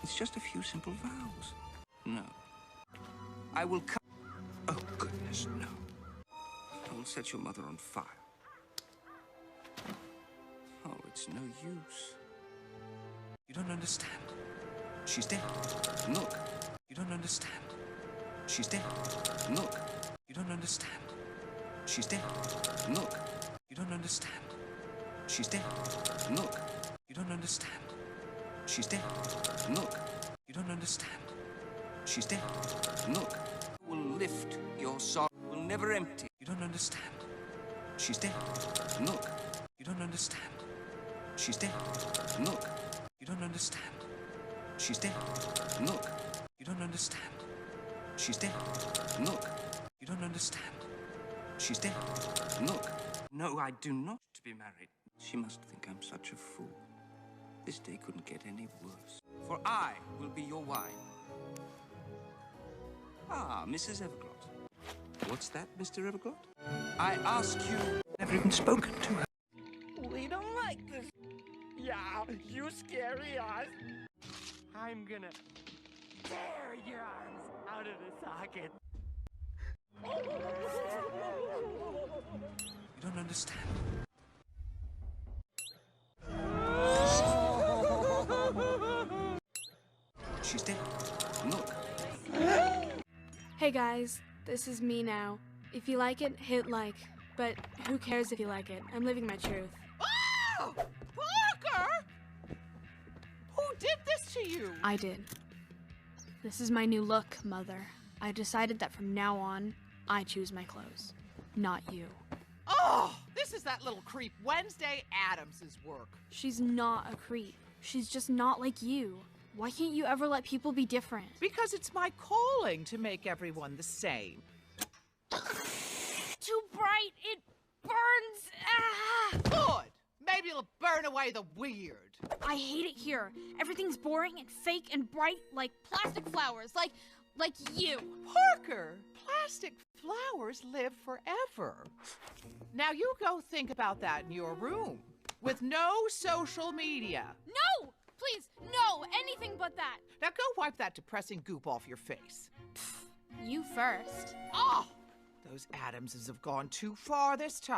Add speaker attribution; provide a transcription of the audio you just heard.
Speaker 1: It's just a few simple vows. No. I will cut... Oh, goodness, no. I will set your mother on fire. Oh, it's no use. You don't understand. She's dead. Look. You don't understand. She's dead. Look. You don't understand. She's dead. Look. You don't understand. She's dead. Look. You don't understand. She's dead. Look. You don't understand. She's dead. Look. Will lift your sorrow. Will never empty. You don't understand. She's dead. Look. You don't understand. She's dead. Look. You don't understand. She's dead. Look. You don't understand. She's dead. Look. You don't understand. She's dead. Look. No, I do not to be married. She must think I'm such a fool. This day couldn't get any worse. For I will be your wife. Ah, Mrs. Everglot. What's that, Mr. Everglot? I ask you... Never even spoken to her.
Speaker 2: We don't like this. Yeah, you scary us. I'm gonna tear your arms out of the socket.
Speaker 1: You don't understand. She's dead. Look.
Speaker 3: Hey guys, this is me now. If you like it, hit like. But who cares if you like it? I'm living my truth.
Speaker 4: Oh! Parker! Who did this to you?
Speaker 3: I did. This is my new look, Mother. I decided that from now on, I choose my clothes, not you.
Speaker 4: Oh! This is that little creep Wednesday Addams' work.
Speaker 3: She's not a creep. She's just not like you. Why can't you ever let people be different?
Speaker 4: Because it's my calling to make everyone the same.
Speaker 3: Too bright, it burns. Ah!
Speaker 4: Good! Maybe it'll burn away the weird.
Speaker 3: I hate it here. Everything's boring and fake and bright, like plastic flowers, like you.
Speaker 4: Parker, plastic flowers live forever. Now you go think about that in your room, with no social media.
Speaker 3: No! Please, no! Anything but that!
Speaker 4: Now go wipe that depressing goop off your face.
Speaker 3: You first.
Speaker 4: Oh! Those Addamses have gone too far this time.